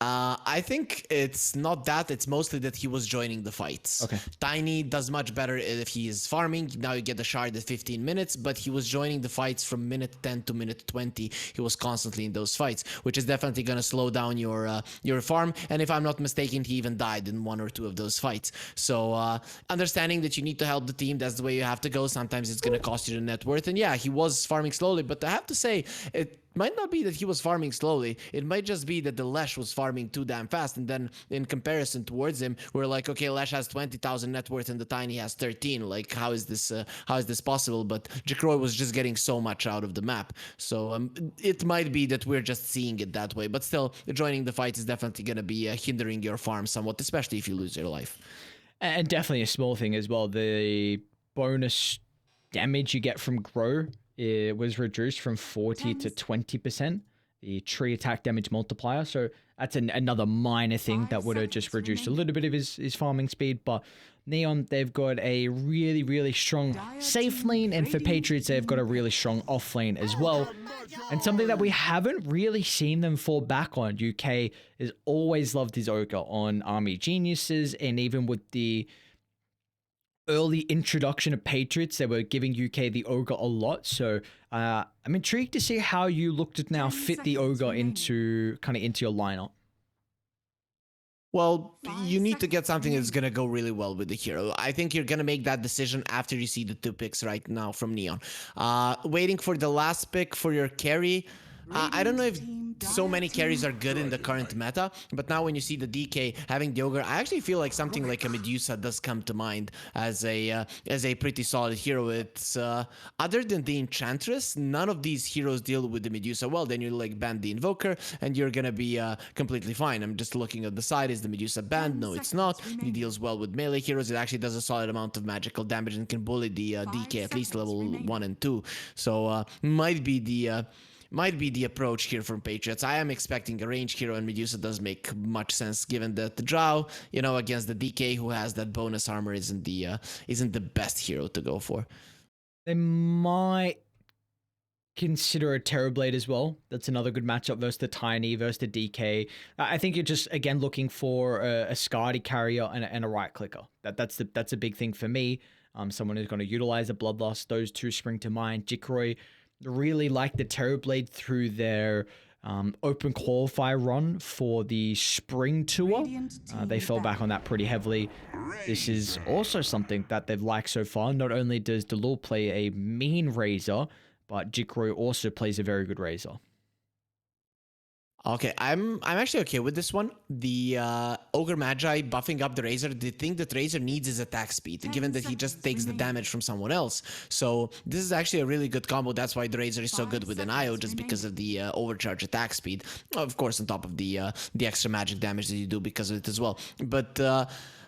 I think it's not that. It's mostly that he was joining the fights. Okay. Tiny does much better if he is farming. Now you get the shard at 15 minutes, but he was joining the fights from minute 10 to minute 20. He was constantly in those fights, which is definitely going to slow down your farm. And if I'm not mistaken, he even died in one or two of those fights. So understanding that you need to help the team, that's the way you have to go. Sometimes it's going to cost you the net worth. And yeah, he was farming slowly, but I have to say, it might not be that he was farming slowly. It might just be that the Lesh was farming too damn fast. And then in comparison towards him, we're like, okay, Lesh has 20,000 net worth and the Tiny has 13. Like, how is this possible? But Jacroy was just getting so much out of the map. So it might be that we're just seeing it that way. But still, joining the fight is definitely going to be hindering your farm somewhat, especially if you lose your life. And definitely a small thing as well. The bonus damage you get from Grow, it was reduced from 40 to 20%, the tree attack damage multiplier. So that's another minor thing that would have just reduced a little bit of his farming speed. But Neon, they've got a really, really strong safe lane, and for Patriots, they've got a really strong off lane as well. And something that we haven't really seen them fall back on. UK has always loved his Ogre on Army Geniuses, and even with the early introduction of Patriots, they were giving UK the Ogre a lot. So I'm intrigued to see how you look to now fit the Ogre into your lineup. Well, you need to get something that's going to go really well with the hero. I think you're going to make that decision after you see the two picks right now from Neon. Waiting for the last pick for your carry. I don't know if so many carries are good in the current meta, but now when you see the DK having the Ogre, I actually feel like something like a Medusa does come to mind as a pretty solid hero. It's other than the Enchantress, none of these heroes deal with the Medusa well. Then you like ban the Invoker and you're gonna be completely fine. I'm just looking at the side. Is the Medusa banned? No, it's not. He deals well with melee heroes. It actually does a solid amount of magical damage and can bully the DK at least level 1 and 2. So might be the approach here from Patriots. I am expecting a range hero, and Medusa does make much sense given that the Drow, against the DK who has that bonus armor isn't the best hero to go for. They might consider a Terrorblade as well. That's another good matchup versus the Tiny, versus the DK. I think you're just, again, looking for a Skadi carrier and a right clicker. That's a big thing for me. Someone who's going to utilize a Bloodlust. Those two spring to mind. Jikroy really like the Terrorblade through their open qualifier run for the spring tour. They fell back on that pretty heavily. This is also something that they've liked so far. Not only does Delul play a mean Razor, but Jikroy also plays a very good Razor. Okay, I'm actually okay with this one. The Ogre Magi buffing up the Razor. The thing that Razor needs is attack speed, given that he just takes the damage from someone else. So this is actually a really good combo. That's why the Razor is so good with an IO, just because of the overcharge attack speed. Of course, on top of the extra magic damage that you do because of it as well. But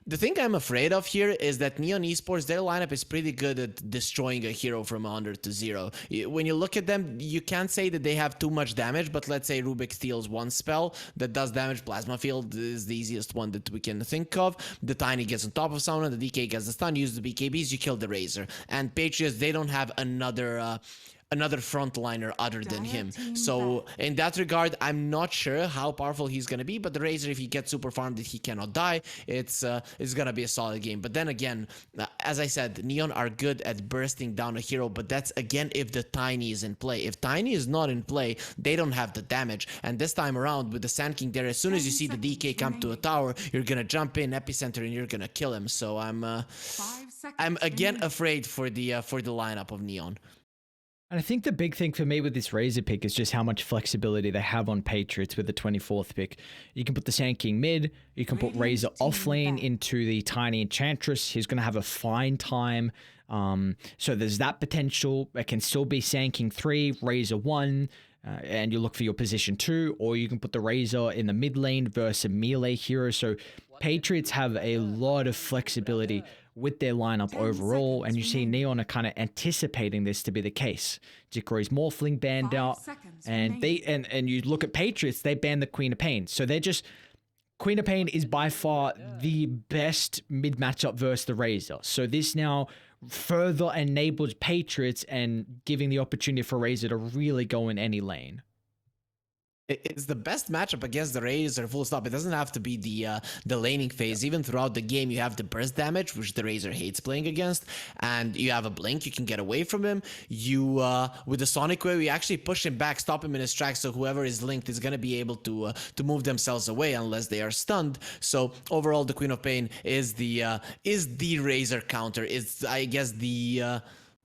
the thing I'm afraid of here is that Neon Esports, their lineup is pretty good at destroying a hero from 100 to 0. When you look at them, you can't say that they have too much damage, but let's say Rubik steals one spell that does damage. Plasma Field is the easiest one that we can think of. The Tiny gets on top of someone, the DK gets the stun, use the BKBs, you kill the Razor. And Patriots, they don't have another frontliner other than him. So in that regard, I'm not sure how powerful he's going to be, but the Razor, if he gets super farmed that he cannot die, it's going to be a solid game. But then again, as I said, Neon are good at bursting down a hero, but that's again if the Tiny is in play. If Tiny is not in play, they don't have the damage. And this time around with the Sand King there, as soon as you see the DK come to a tower, you're going to jump in epicenter and you're going to kill him. So I'm again afraid for the lineup of Neon. And I think the big thing for me with this Razor pick is just how much flexibility they have on Patriots with the 24th pick. You can put the Sand King mid, you can put Razor off lane into the Tiny Enchantress. He's going to have a fine time. So there's that potential. It can still be Sand King 3, Razor 1, and you look for your position 2, or you can put the Razor in the mid lane versus a melee hero. So Patriots have a lot of flexibility with their lineup overall, and you see Neon are kind of anticipating this to be the case. Jikroy's Morphling banned out, and and you look at Patriots, they banned the Queen of Pain. So they're just, Queen of Pain is by far the best mid matchup versus the Razor. So this now further enables Patriots and giving the opportunity for Razor to really go in any lane. It's the best matchup against the Razor, full stop. It doesn't have to be the laning phase. Even throughout the game, you have the burst damage, which the Razor hates playing against, and you have a blink. You can get away from him. You with the Sonic Wave, you actually push him back, stop him in his tracks. So whoever is linked is gonna be able to move themselves away unless they are stunned. So overall, the Queen of Pain is the Razor counter. It's, I guess,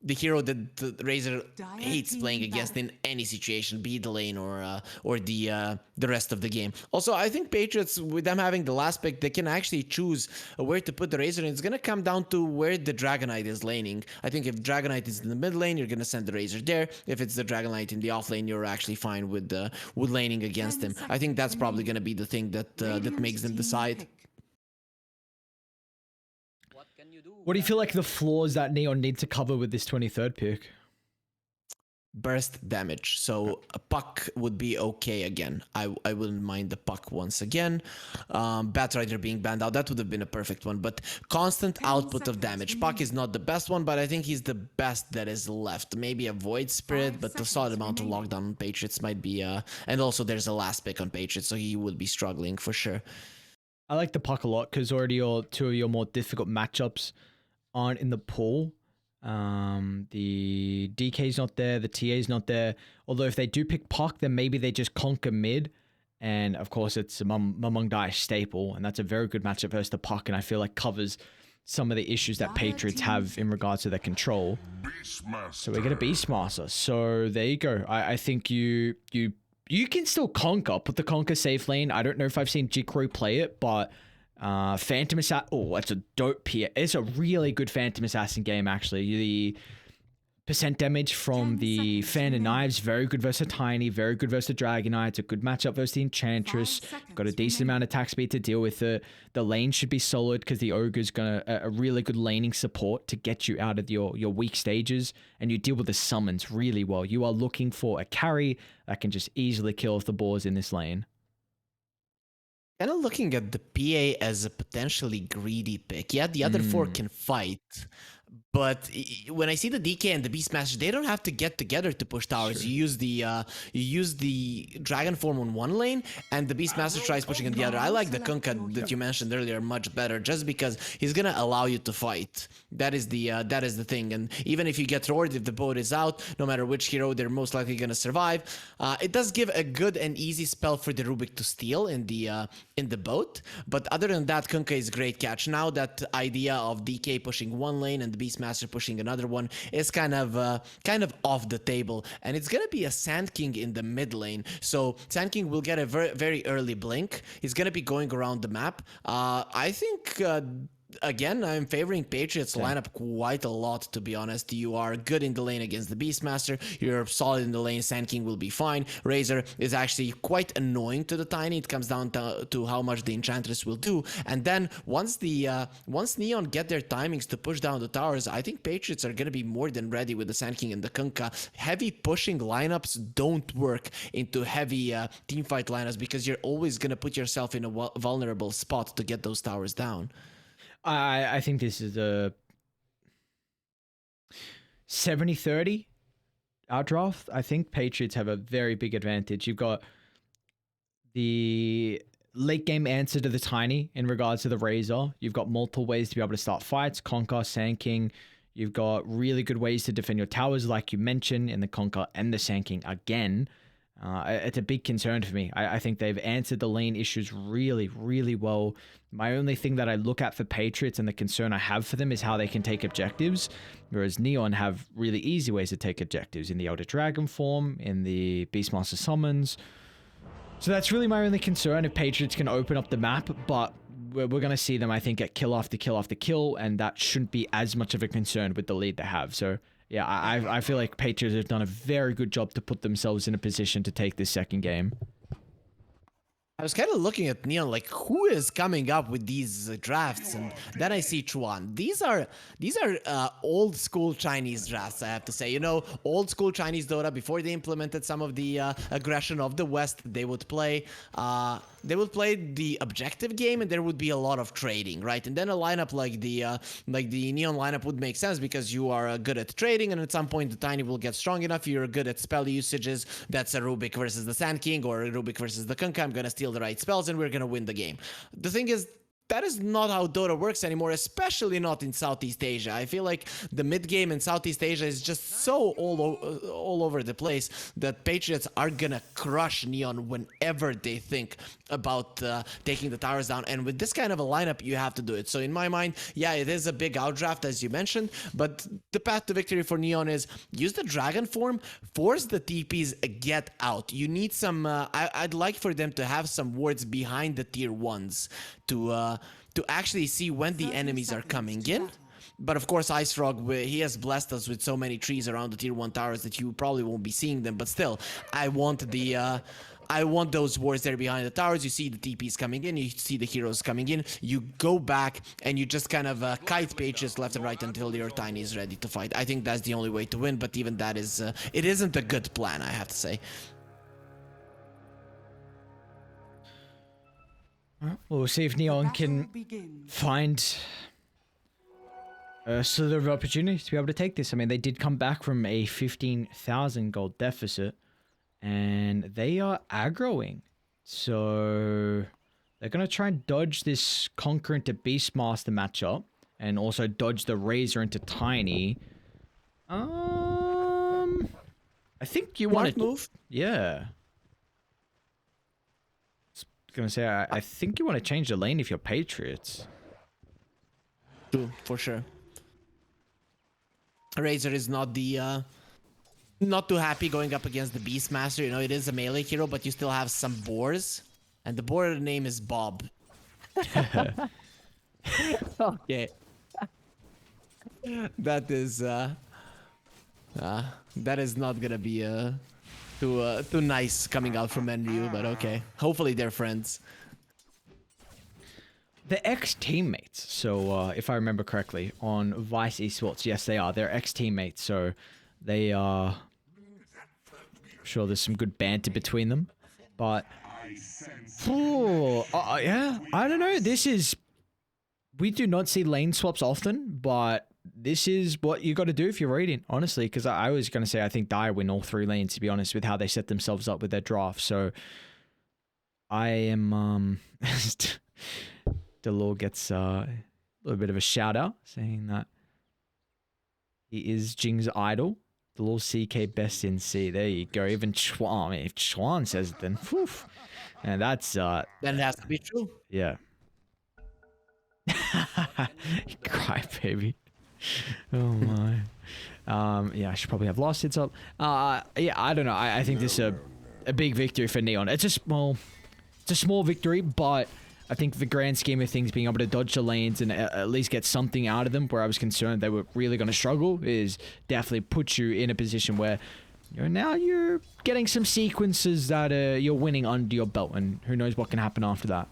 the hero that the Razor hates playing against in any situation, be it the lane or the rest of the game. Also, I think Patriots, with them having the last pick, they can actually choose where to put the Razor, and it's gonna come down to where the Dragonite is laning. I think if Dragonite is in the mid lane, you're gonna send the Razor there. If it's the Dragonite in the off lane, you're actually fine with laning against him. I think that's probably gonna be the thing that makes them decide. What do you feel like the flaws that Neon need to cover with this 23rd pick? Burst damage. So a puck would be okay again. I wouldn't mind the puck once again. Batrider being banned out, that would have been a perfect one. But constant output of damage. Puck is not the best one, but I think he's the best that is left. Maybe a Void Spirit, but the solid amount of lockdown on Patriots might be... and also there's a last pick on Patriots, so he would be struggling for sure. I like the puck a lot because already two of your more difficult matchups aren't in the pool. The DK's not there, the TA's not there. Although if they do pick puck, then maybe they just conquer mid. And of course, it's a Mumung Dai staple, and that's a very good matchup versus the puck. And I feel like covers some of the issues that Patriots have in regards to their control. So we're gonna Beastmaster. So there you go. I think you can still conquer, put the conquer safe lane. I don't know if I've seen Jikro play it, but Phantom Assassin. Oh, that's a dope peer. It's a really good Phantom Assassin game, actually. The percent damage from the Fan and Knives, very good versus Tiny, very good versus Dragonite. It's a good matchup versus the Enchantress. Got a decent amount of attack speed to deal with it. The lane should be solid because the Ogre's gonna a really good laning support to get you out of your weak stages, and you deal with the summons really well. You are looking for a carry that can just easily kill off the boars in this lane. Kind of looking at the PA as a potentially greedy pick. Yeah, the other four can fight. But when I see the DK and the Beastmaster, they don't have to get together to push towers. Sure. You use the Dragon form on one lane, and the Beastmaster tries pushing on the other. I like the Kunkka that you mentioned earlier much better, just because he's gonna allow you to fight. That is the thing. And even if you get roared, if the boat is out, no matter which hero, they're most likely gonna survive. It does give a good and easy spell for the Rubik to steal in the boat. But other than that, Kunkka is great catch. Now that idea of DK pushing one lane and the Beastmaster pushing another one is kind of off the table, and it's gonna be a Sand King in the mid lane. So Sand King will get a very, very early blink. He's gonna be going around the map. I think again, I'm favoring Patriots lineup quite a lot, to be honest. You are good in the lane against the Beastmaster. You're solid in the lane. Sand King will be fine. Razor is actually quite annoying to the Tiny. It comes down to how much the Enchantress will do. And then once Neon get their timings to push down the towers, I think Patriots are going to be more than ready with the Sand King and the Kunkka. Heavy pushing lineups don't work into heavy teamfight lineups because you're always going to put yourself in a vulnerable spot to get those towers down. I think this is a 70-30 outdraft. I think Patriots have a very big advantage. You've got the late game answer to the Tiny in regards to the Razor. You've got multiple ways to be able to start fights. Conquer, Sand King. You've got really good ways to defend your towers, like you mentioned, in the Conquer and the Sand King again. It's a big concern for me. I think they've answered the lane issues really, really well. My only thing that I look at for Patriots and the concern I have for them is how they can take objectives, whereas Neon have really easy ways to take objectives in the Elder Dragon form, in the Beastmaster summons. So that's really my only concern if Patriots can open up the map, but we're going to see them, I think, get kill after kill after kill, and that shouldn't be as much of a concern with the lead they have. So yeah, I feel like Patriots have done a very good job to put themselves in a position to take this second game. I was kind of looking at Neon like who is coming up with these drafts, and then I see Chuan. These are old school Chinese drafts, I have to say. You know, old school Chinese Dota before they implemented some of the aggression of the West. They would play. They would play the objective game, and there would be a lot of trading, right? And then a lineup like the Neon lineup would make sense because you are good at trading, and at some point the Tiny will get strong enough. You're good at spell usages. That's a Rubik versus the Sand King, or a Rubik versus the Kunkka. I'm gonna steal the right spells, and we're gonna win the game. The thing is, that is not how Dota works anymore, especially not in Southeast Asia. I feel like the mid game in Southeast Asia is just so all over the place that Patriots are gonna crush Neon whenever they think about taking the towers down. And with this kind of a lineup, you have to do it. So in my mind, yeah, it is a big outdraft as you mentioned, but the path to victory for Neon is use the Dragon form, force the TPs, get out. You need some. I'd like for them to have some wards behind the tier 1s to actually see when the enemies are coming in. But of course, Ice Frog, he has blessed us with so many trees around the tier 1 towers that you probably won't be seeing them. But still, I want those wards there behind the towers. You see the TPs coming in, you see the heroes coming in. You go back and you just kind of kite pages left and right until your Tiny is ready to fight. I think that's the only way to win. But even that is, it isn't a good plan, I have to say. Well, we'll see if Neon can find a sort of opportunity to be able to take this. I mean, they did come back from a 15,000 gold deficit, and they are aggroing. So they're going to try and dodge this Conqueror into Beastmaster matchup, and also dodge the Razor into Tiny. I think you want to move. Yeah. Gonna say, I think you want to change the lane if you're Patriots. True, for sure. Razor is not the not too happy going up against the Beastmaster. You know, it is a melee hero, but you still have some boars, and the boar name is Bob. Okay. That is not gonna be too nice coming out from Enryu, but okay. Hopefully they're friends. They're ex-teammates, so if I remember correctly, on Vice Esports, yes they are. They're ex-teammates, so they are... I'm sure there's some good banter between them, but... yeah, I don't know, this is... We do not see lane swaps often, but this is what you got to do if you're raiding, honestly, because I was going to say I think Dire win all 3 lanes, to be honest, with how they set themselves up with their draft. So I am Delor gets a little bit of a shout out saying that he is Jing's idol. Delor CK best in C. There you go. Even Chuan, I mean, if Chuan says it, then whew. And that's then it has to be true. Yeah. Cry baby. Oh my. Yeah, I should probably have lost it up. Yeah, I don't know. I think this is a big victory for Neon. It's a small victory, but I think the grand scheme of things, being able to dodge the lanes and at least get something out of them, where I was concerned they were really going to struggle, is definitely put you in a position where now you're getting some sequences that you're winning under your belt, and who knows what can happen after that.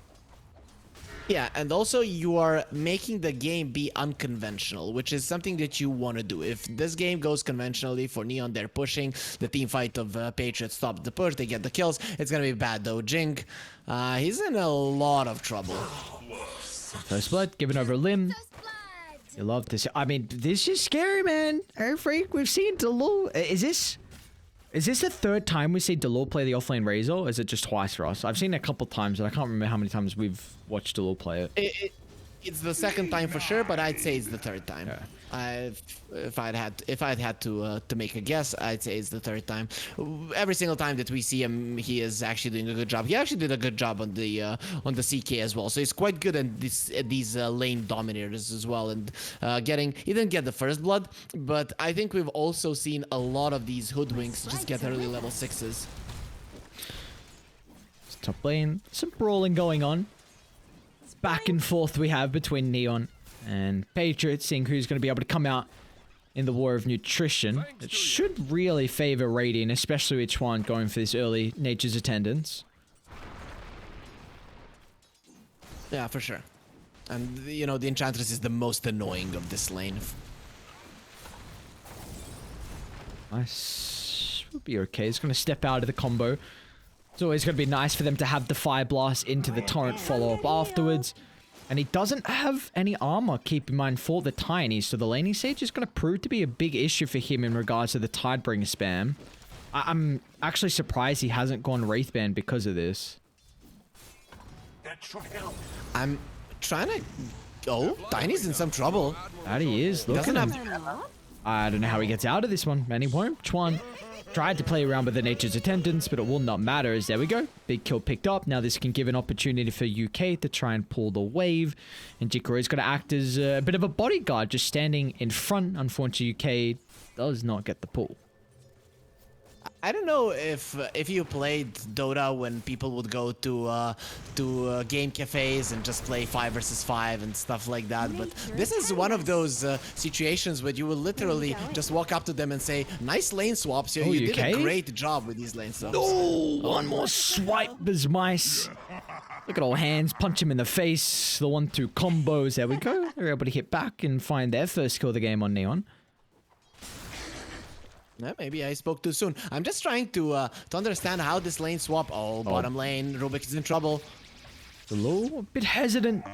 Yeah, and also you are making the game be unconventional, which is something that you want to do. If this game goes conventionally for Neon, they're pushing, the team fight of Patriots stop the push, they get the kills, it's gonna be bad though. Jing, he's in a lot of trouble. First blood, given over a limb. You love this. I mean, this is scary, man. Air Freak, we've seen Delul. Is this the 3rd time we see Delul play the offlane Razor, or is it just twice for us? I've seen it a couple times, and I can't remember how many times we've watched Delul play it. It's the 2nd time for sure, but I'd say it's the 3rd time. Yeah. If I'd had to make a guess, I'd say it's the 3rd time. Every single time that we see him, he is actually doing a good job. He actually did a good job on the CK as well, so he's quite good at these lane dominators as well. And he didn't get the first blood, but I think we've also seen a lot of these hoodwinks just get early level 6s. Top lane, some brawling going on. Back and forth we have between Neon and Patriots, seeing who's going to be able to come out in the war of nutrition. It should really favor Radiant, especially with Chuan going for this early Nature's Attendance. Yeah, for sure. And, you know, the Enchantress is the most annoying of this lane. Nice. Will be okay. He's going to step out of the combo. It's always going to be nice for them to have the Fire Blast into the Torrent follow-up afterwards. And he doesn't have any armor, keep in mind, for the Tiny. So the laning stage is going to prove to be a big issue for him in regards to the Tidebringer spam. I'm actually surprised he hasn't gone Wraithband because of this. I'm trying to... Oh, Tiny's in some trouble. That he is. Look at him. I don't know how he gets out of this one, and he won't. Chuan tried to play around with the Nature's Attendants, but it will not matter, as there we go. Big kill picked up. Now this can give an opportunity for UK to try and pull the wave. And Jikoro is going to act as a bit of a bodyguard, just standing in front. Unfortunately, UK does not get the pull. I don't know if you played Dota when people would go to game cafes and just play 5 versus 5 and stuff like that, but this is one of those situations where you will literally just walk up to them and say, "Nice lane swaps. You did a great job with these lane swaps." Oh, one more swipe is mice. Look at all hands, punch him in the face. The 1-2 combos. There we go. They're able to hit back and find their first kill of the game on Neon. Yeah, maybe I spoke too soon. I'm just trying to understand how this lane swap. Oh, bottom lane. Rubik is in trouble. A little bit hesitant.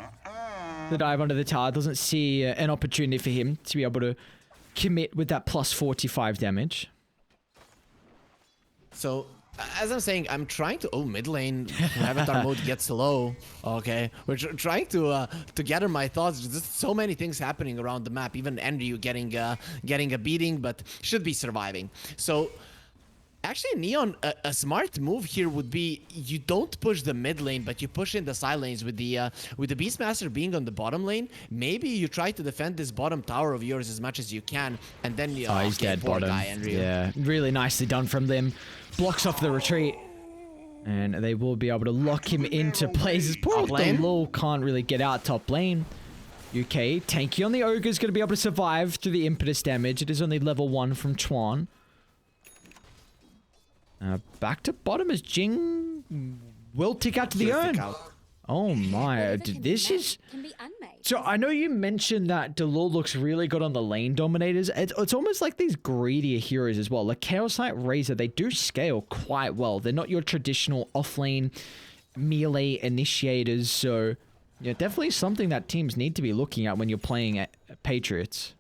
The dive under the tower doesn't see an opportunity for him to be able to commit with that plus 45 damage. So, as I'm saying, I'm trying to... Oh, mid lane. Avatar mode gets low. Okay. We're trying to gather my thoughts. There's just so many things happening around the map. Even Enryu getting a beating, but should be surviving. So, actually, Neon, a smart move here would be you don't push the mid lane, but you push in the side lanes with the Beastmaster being on the bottom lane. Maybe you try to defend this bottom tower of yours as much as you can, and then you... Oh, he's dead bottom. Yeah, really nicely done from them. Blocks off the retreat. And they will be able to lock him into places. Poor Lul can't really get out top lane. UK, tanky on the Ogre is going to be able to survive through the impetus damage. It is only level 1 from Chuan. Back to bottom as Jing will tick out to the urn. Oh my, this is... So I know you mentioned that Delul looks really good on the lane dominators. It's almost like these greedier heroes as well. Like Chaos Knight, Razor, they do scale quite well. They're not your traditional offlane melee initiators. So yeah, definitely something that teams need to be looking at when you're playing at Patriots.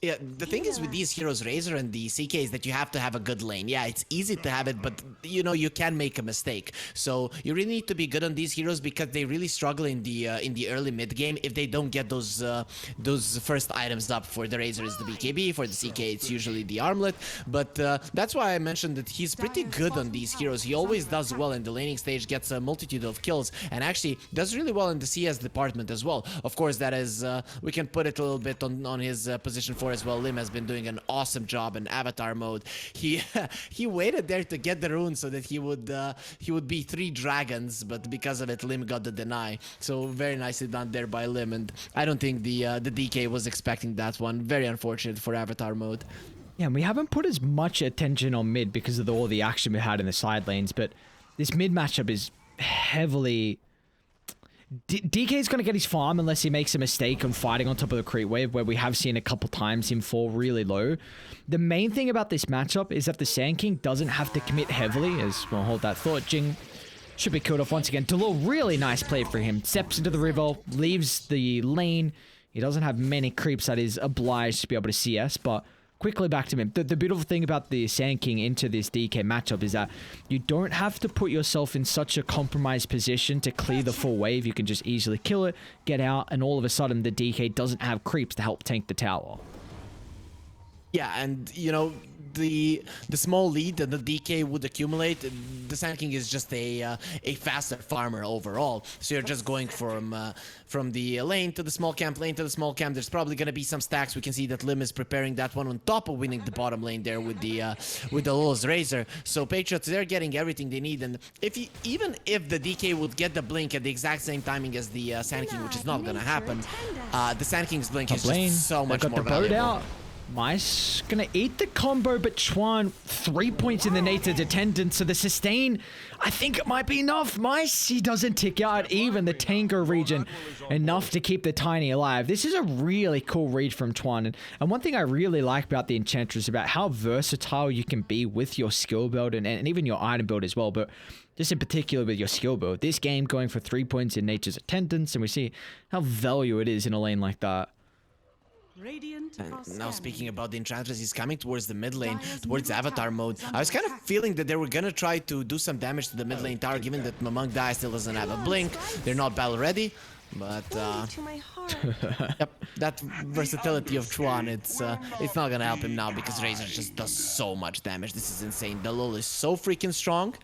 Yeah, the thing is with these heroes, Razor and the CK, is that you have to have a good lane. Yeah, it's easy to have it, but you know you can make a mistake. So you really need to be good on these heroes because they really struggle in the early mid game if they don't get those first items up. For the Razor is the BKB, for the CK it's usually the armlet. But that's why I mentioned that he's pretty good on these heroes. He always does well in the laning stage, gets a multitude of kills, and actually does really well in the CS department as well. Of course, that is we can put it a little bit on his position 4 as well. Lim has been doing an awesome job in Avatar mode. He waited there to get the rune so that he would be 3 dragons, but because of it, Lim got the deny. So very nicely done there by Lim, and I don't think the DK was expecting that one. Very unfortunate for Avatar mode. Yeah, and we haven't put as much attention on mid because of all the action we had in the side lanes, but this mid matchup is heavily... DK is going to get his farm unless he makes a mistake on fighting on top of the creep wave, where we have seen a couple times him fall really low. The main thing about this matchup is that the Sand King doesn't have to commit heavily, as we'll hold that thought. Jing should be killed off once again. Delul, really nice play for him. Steps into the river, leaves the lane. He doesn't have many creeps that is obliged to be able to CS, but quickly back to him. The beautiful thing about the Sand King into this DK matchup is that you don't have to put yourself in such a compromised position to clear the full wave. You can just easily kill it, get out, and all of a sudden the DK doesn't have creeps to help tank the tower. Yeah, and you know, the small lead that the DK would accumulate, the Sand King is just a faster farmer overall. So you're just going from the lane to the small camp, lane to the small camp. There's probably gonna be some stacks. We can see that Lim is preparing that one on top of winning the bottom lane there with the Lul's Razor. So Patriots, they're getting everything they need, and even if the DK would get the blink at the exact same timing as the Sand King, which is not gonna happen, the Sand King's blink is just so much more valuable. Mice gonna eat the combo, but Chuan 3 points in the Nature's attendance, so the sustain, I think it might be enough. Mice, he doesn't tick out even the Tango region enough to keep the Tiny alive. This is a really cool read from Chuan, and one thing I really like about the Enchantress is about how versatile you can be with your skill build and even your item build as well, but just in particular with your skill build. This game going for 3 points in Nature's attendance, and we see how value it is in a lane like that. And now speaking about the Enchantress, he's coming towards the mid lane, towards Avatar mode. I was kind of feeling that they were gonna try to do some damage to the mid lane tower, given that Mamang Dai still doesn't have a blink. They're not battle ready, but yep, that versatility of Chuan, it's not gonna help him now because Razor just does so much damage. This is insane. The LoL is so freaking strong.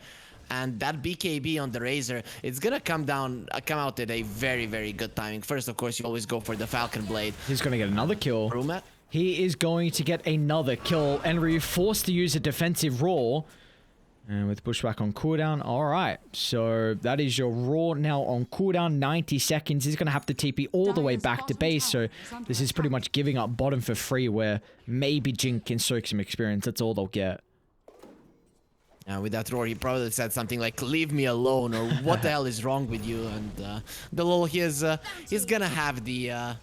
And that BKB on the Razor, it's gonna come out at a very, very good timing. First, of course, you always go for the Falcon Blade. He's gonna get another kill. Rumat. He is going to get another kill, and we're forced to use a defensive Roar. And with Bushwhack on cooldown, alright. So that is your Roar now on cooldown, 90 seconds. He's gonna have to TP all the way back to base, so this is pretty much giving up bottom for free, where maybe Jin can soak some experience. That's all they'll get. With that roar, he probably said something like, leave me alone, or what the hell is wrong with you? And the LoL, he's gonna have the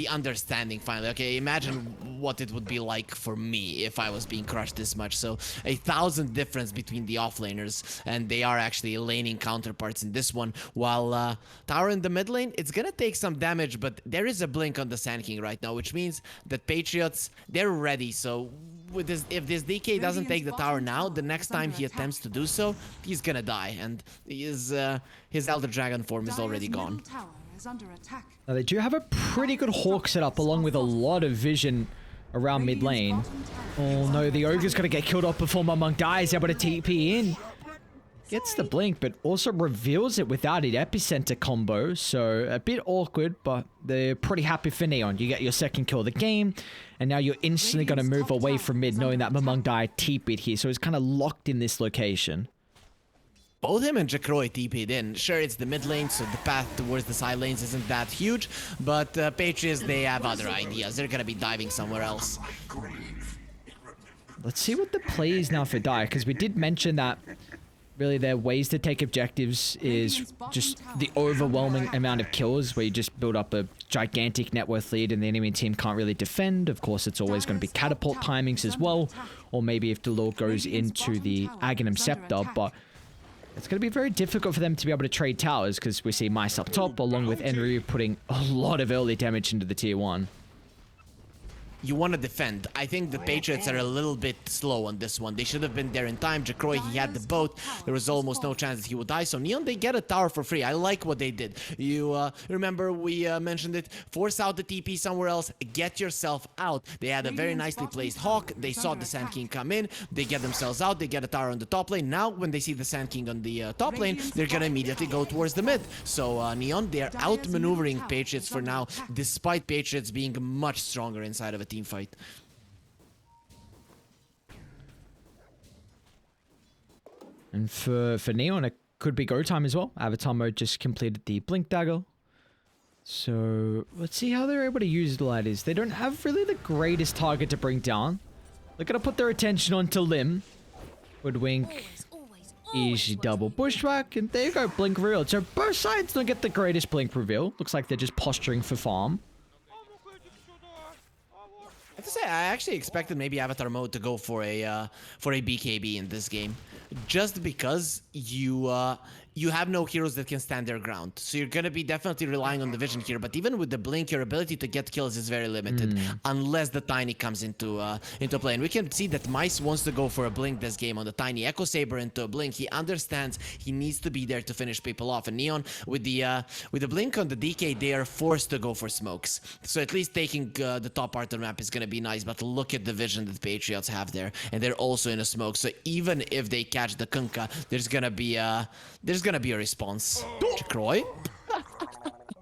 understanding finally. Okay, imagine what it would be like for me if I was being crushed this much. So 1,000 difference between the offlaners, and they are actually laning counterparts in this one. While tower in the mid lane, it's gonna take some damage, but there is a blink on the Sand King right now, which means that Patriots, they're ready. So with this, if this DK doesn't take the tower now, the next time he attempts to do so, he's gonna die, and his Elder Dragon form is already gone. Now they do have a pretty good Hawk setup along with a lot of vision around mid lane. Oh no, the Ogre's gonna get killed off before Mamang Dai is able to TP in. Gets the blink, but also reveals it without an epicenter combo, so a bit awkward, but they're pretty happy for Neon. You get your second kill of the game, and now you're instantly gonna move away from mid, knowing that Mamang Dai TP'd here, so it's kind of locked in this location. Both him and Jacroy TP'd in. Sure, it's the mid lane, so the path towards the side lanes isn't that huge, but Patriots, they have other ideas. They're gonna be diving somewhere else. Let's see what the play is now for Dai, because we did mention that really their ways to take objectives is just the overwhelming amount of kills, where you just build up a gigantic net worth lead and the enemy team can't really defend. Of course, it's always going to be catapult timings as well, or maybe if the lure goes into the Aghanim Scepter, but it's going to be very difficult for them to be able to trade towers, because we see Mice up top, along with Enryu putting a lot of early damage into the tier 1. You want to defend. I think the Patriots are a little bit slow on this one. They should have been there in time. Jacroy, he had the boat. There was almost no chance that he would die. So Neon, they get a tower for free. I like what they did. You remember we mentioned it. Force out the TP somewhere else. Get yourself out. They had a very nicely placed Hawk. They saw the Sand King come in. They get themselves out. They get a tower on the top lane. Now, when they see the Sand King on the top lane, they're going to immediately go towards the mid. So Neon, they're outmaneuvering Patriots for now, despite Patriots being much stronger inside of a team fight. And for Neon, it could be go time as well. Avatar mode just completed the Blink Dagger. So let's see how they're able to utilize. They don't have really the greatest target to bring down. They're going to put their attention onto Lim. Woodwink. Easy double bushwhack. And there you go, Blink reveal. So both sides don't get the greatest Blink reveal. Looks like they're just posturing for farm. I have to say, I actually expected maybe Avatar mode to go for a BKB in this game, just because you have no heroes that can stand their ground. So you're gonna be definitely relying on the vision here. But even with the blink, your ability to get kills is very limited, unless the Tiny comes into play. And we can see that Mice wants to go for a blink this game on the Tiny. Echo Saber into a blink. He understands he needs to be there to finish people off. And Neon, with the blink on the DK, they are forced to go for smokes. So at least taking the top part of the map is gonna be nice. But look at the vision that Patriots have there, and they're also in a smoke. So even if they catch the Kunkka, there's gonna be a response. Jacroy?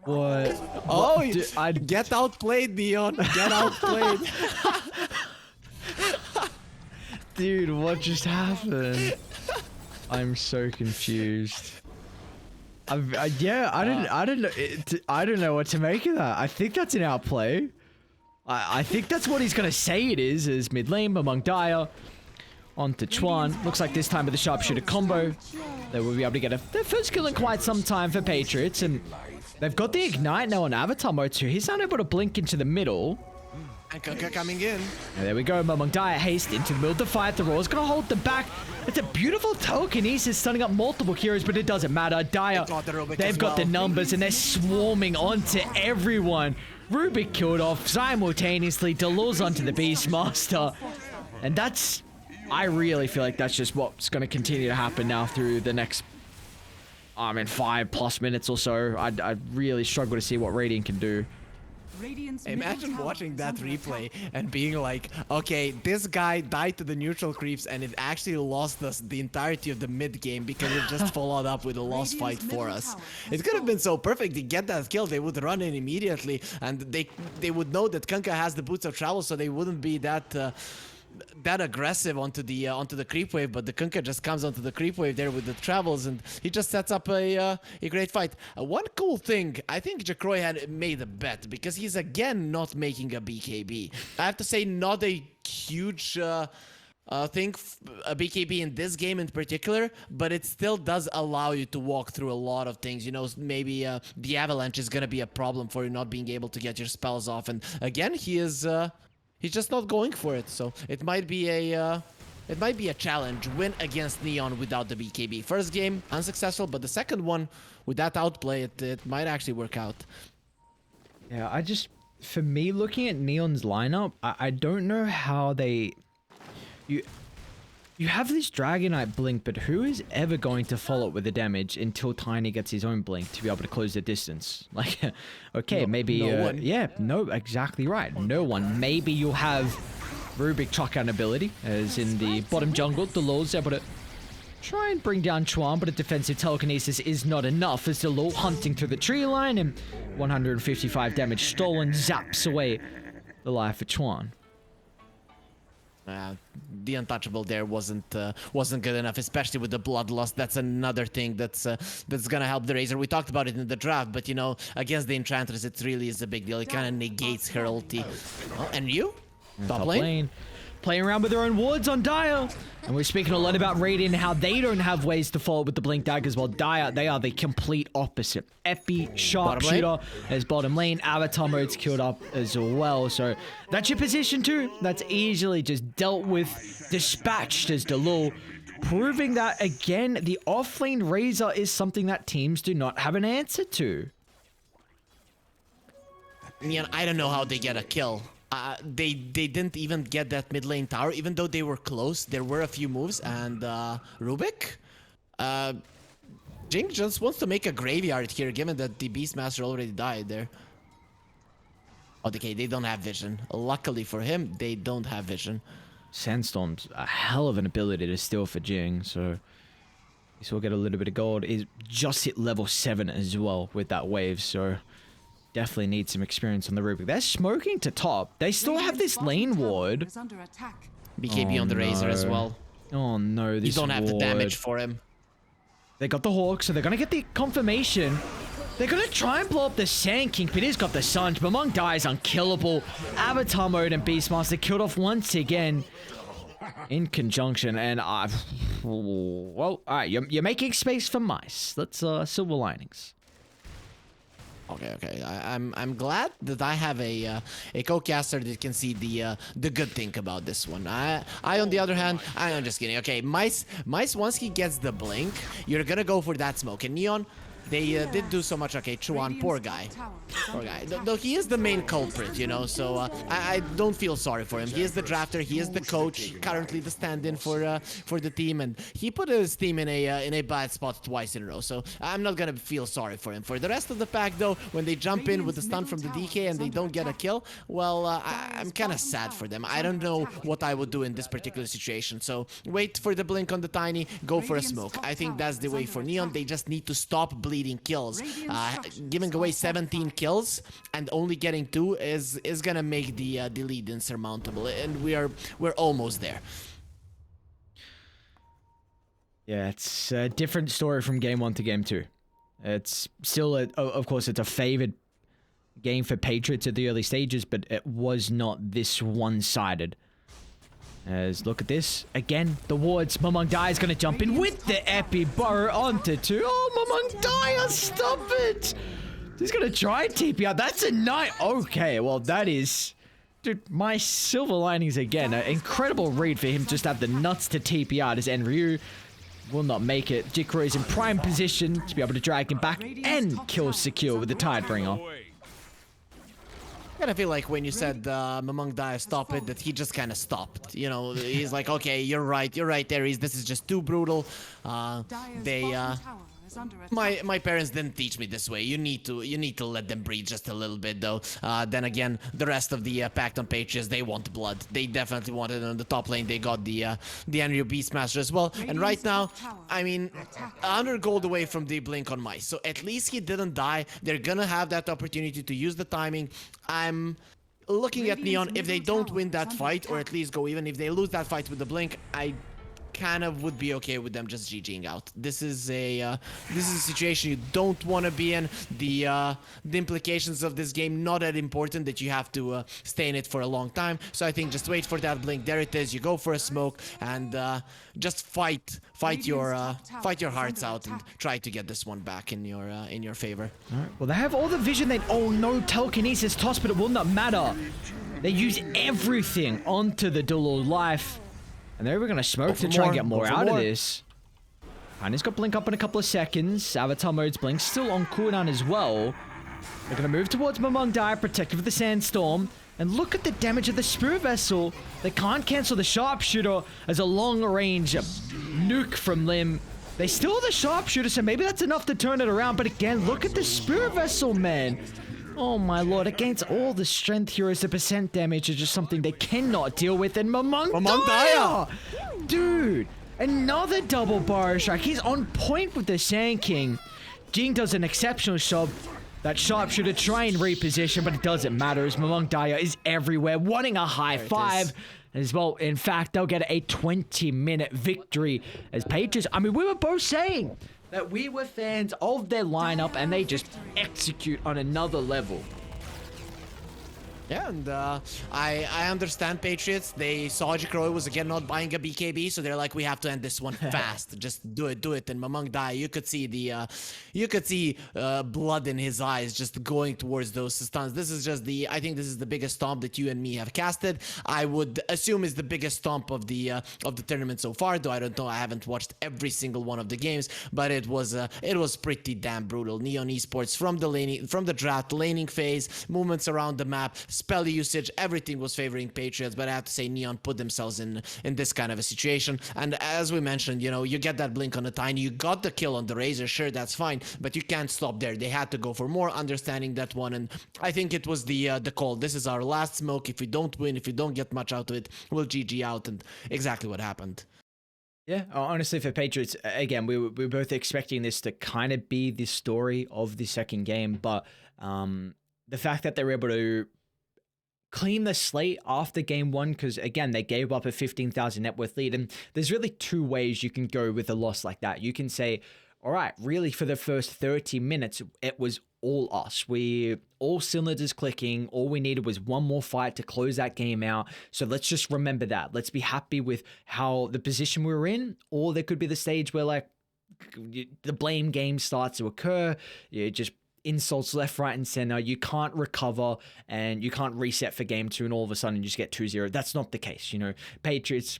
What? Oh, I'd get outplayed, Neon. Get outplayed. Dude, what just happened? I'm so confused. I don't know what to make of that. I think that's an outplay. I think that's what he's going to say it is mid lane among Dire. On to Chuan. Looks like this time with the sharpshooter combo, they will be able to get their first kill in quite some time for Patriots. And they've got the Ignite now on Avatar mode too. He's not able to blink into the middle. And Kunkka coming in. And there we go. Among Dire haste into the middle to fight. The Roar's going to hold the back. It's a beautiful telekinesis stunning up multiple heroes, but it doesn't matter. Dire, they've got the numbers and they're swarming onto everyone. Rubik killed off simultaneously. Delors onto the Beastmaster. And that's... I really feel like that's just what's going to continue to happen now through the next, 5+ minutes or so. I really struggle to see what Radiant can do. Imagine watching that replay and being like, okay, this guy died to the neutral creeps and it actually lost us the entirety of the mid game because it just followed up with a lost fight for us. It could have been so perfect to get that kill. They would run in immediately and they would know that Kunkka has the boots of travel, so they wouldn't be that aggressive onto the creep wave, but the Kunkka just comes onto the creep wave there with the travels, and he just sets up a great fight. One cool thing, I think Jacroy had made a bet because he's again not making a BKB. I have to say, not a huge thing, a BKB in this game in particular, but it still does allow you to walk through a lot of things. You know, maybe the avalanche is gonna be a problem for you not being able to get your spells off, and again, he's just not going for it, so it might be a challenge. Win against Neon without the BKB. First game unsuccessful, but the second one with that outplay, it might actually work out. Yeah, for me, looking at Neon's lineup, I don't know how you have this Dragonite blink, but who is ever going to follow it with the damage until Tiny gets his own blink to be able to close the distance? Like, okay, maybe... no one. Yeah, no, exactly right. No one. Maybe you'll have Rubik chuck out an ability, as in the bottom jungle, the Lord's able to try and bring down Chuan, but a defensive telekinesis is not enough, as the Lord hunting through the tree line, and 155 damage stolen zaps away the life of Chuan. The untouchable there wasn't good enough, especially with the bloodlust. That's another thing that's gonna help the Razor. We talked about it in the draft, but you know, against the Enchantress, it really is a big deal. It kind of negates her ulti. Oh, and you? Top lane? Playing around with their own wards on Dire. And we're speaking a lot about Radiant and how they don't have ways to follow with the Blink Daggers, while Dire, they are the complete opposite. Epi, Sharpshooter as bottom lane. Avatar mode's killed up as well. So that's your position too. That's easily just dealt with, dispatched as Delul. Proving that, again, the off-lane Razor is something that teams do not have an answer to. Yeah, I don't know how they get a kill. They didn't even get that mid lane tower, even though they were close. There were a few moves, and Rubik, Jing just wants to make a graveyard here, given that the Beastmaster already died there. Okay, they don't have vision. Luckily for him, they don't have vision. Sandstorm's a hell of an ability to steal for Jing, so this will get a little bit of gold. Is just hit level 7 as well with that wave, so definitely need some experience on the Rubik. They're smoking to top. They still have this lane ward. BKB on the Razor as well. Oh no, this You don't have the ward. damage for him. They got the Hawk, so they're gonna get the confirmation. They're gonna try and blow up the Sand King, but he's got the Sunge. But Mong Dai is unkillable. Avatar mode and Beastmaster killed off once again in conjunction. And well, all right, you're making space for mice. Let's silver linings. Okay. I'm glad that I have a co-caster that can see the good thing about this one. I on the other hand, I'm just kidding. Okay, Mice once he gets the blink, you're gonna go for that smoke. And Neon, they did do so much. Okay, Chuan, poor guy. Though he is the main culprit, you know, so I don't feel sorry for him. He is the drafter, he is the coach, currently the stand-in for the team, and he put his team in a bad spot twice in a row, so I'm not gonna feel sorry for him. For the rest of the pack, though, when they jump in with the stun from the DK and they don't get a kill, well, I'm kind of sad for them. I don't know what I would do in this particular situation, so wait for the blink on the Tiny, go for a smoke. I think that's the way for Neon. They just need to stop bleeding kills. Giving away 17 kills and only getting 2 is gonna make the lead insurmountable, and we're almost there. Yeah, it's a different story from game 1 to game 2. It's still, of course, it's a favored game for Patriots at the early stages, but it was not this one-sided. As look at this again, the wards. Mamang Dai is going to jump in with the Epi Burrow onto 2. Oh, Mamang Dai, stop it! He's going to try and TP out. That's a night. Okay, well, that is... Dude, my silver linings again. An incredible read for him just to have the nuts to TP out as Enryu will not make it. Jikro is in prime position to be able to drag him back and kill secure with the Tidebringer. I kind of feel like when you said Mamang Dai stop it, that he just kind of stopped. You know, he's like, okay, you're right, Ares. This is just too brutal. My parents didn't teach me this way. You need to let them breathe just a little bit, though. Then again, the rest of the pact on Patriots, they want blood. They definitely want it on the top lane. They got the Enryu Beastmaster as well. And right now, I mean, 100 gold away from the blink on Mice. So at least he didn't die. They're gonna have that opportunity to use the timing. I'm looking at Neon. If they don't win that fight, or at least go even, if they lose that fight with the blink, I kind of would be okay with them just GGing out. This is a situation you don't want to be in. The implications of this game not that important that you have to stay in it for a long time. So I think just wait for that blink. There it is. You go for a smoke and just fight your hearts out and try to get this one back in your favor. All right. Well, they have all the vision. Oh no, telekinesis toss, but it will not matter. They use everything onto the dual life. And they're going to smoke to try and get more out of this. And he's got blink up in a couple of seconds. Avatar mode's blink still on cooldown as well. They're going to move towards Mamang Dai, protected with the Sandstorm. And look at the damage of the Spirit Vessel. They can't cancel the Sharpshooter as a long-range nuke from Lim. They still have the Sharpshooter, so maybe that's enough to turn it around. But again, look at the Spirit Vessel, man. Oh my lord, against all the strength heroes, the percent damage is just something they cannot deal with. And Mamang Dai! Dude, another double bar strike. He's on point with the Sand King. Jing does an exceptional job. That Sharpshooter try and reposition, but it doesn't matter as Mamang Dai is everywhere, wanting a high five. As well, in fact, they'll get a 20-minute victory as Patriots. I mean, we were both saying that we were fans of their lineup and they just execute on another level. Yeah, and I understand Patriots. They saw Jikro was again not buying a BKB, so they're like, we have to end this one fast. Just do it. And Mamang Dai, you could see blood in his eyes just going towards those stuns. This is just I think this is the biggest stomp that you and me have casted. I would assume is the biggest stomp of the tournament so far, though I don't know. I haven't watched every single one of the games, but it was pretty damn brutal. Neon Esports from the draft laning phase, movements around the map, spell usage, everything was favoring Patriots, but I have to say Neon put themselves in this kind of a situation. And as we mentioned, you know, you get that blink on the Tiny, you got the kill on the Razor, sure, that's fine, but you can't stop there. They had to go for more, understanding that one, and I think it was the call. This is our last smoke. If we don't win, if we don't get much out of it, we'll GG out, and exactly what happened. Yeah, honestly, for Patriots, again, we were both expecting this to kind of be the story of the second game, but the fact that they were able to clean the slate after game one, because again, they gave up a 15,000 net worth lead, and there's really two ways you can go with a loss like that. You can say, all right, really for the first 30 minutes, it was all us. We all cylinders clicking. All we needed was one more fight to close that game out. So let's just remember that. Let's be happy with how the position we were in. Or there could be the stage where like the blame game starts to occur. You just insults left, right, and center. You can't recover and you can't reset for game two, and all of a sudden you just get 2-0. That's not the case. You know, Patriots,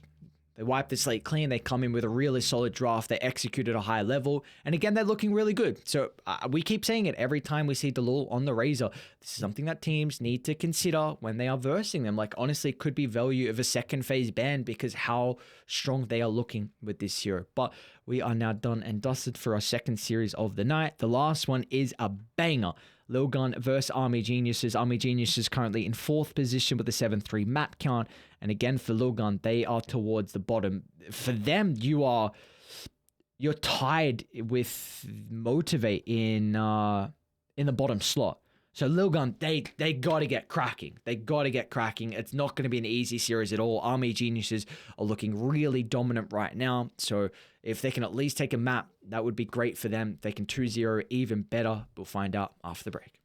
they wipe the slate clean. They come in with a really solid draft. They execute at a high level. And again, they're looking really good. So we keep saying it every time we see Dalul on the Razor. This is something that teams need to consider when they are versing them. Like, honestly, it could be value of a second phase ban because how strong they are looking with this hero. But we are now done and dusted for our second series of the night. The last one is a banger. Lilgun versus Army Geniuses. Army Geniuses currently in 4th position with a 7-3 map count. And again, for Lilgun, they are towards the bottom. For them, you're tied with Motivate in the bottom slot. So Lilgun, they got to get cracking. They got to get cracking. It's not going to be an easy series at all. Army Geniuses are looking really dominant right now. So if they can at least take a map, that would be great for them. If they can 2-0, even better. We'll find out after the break.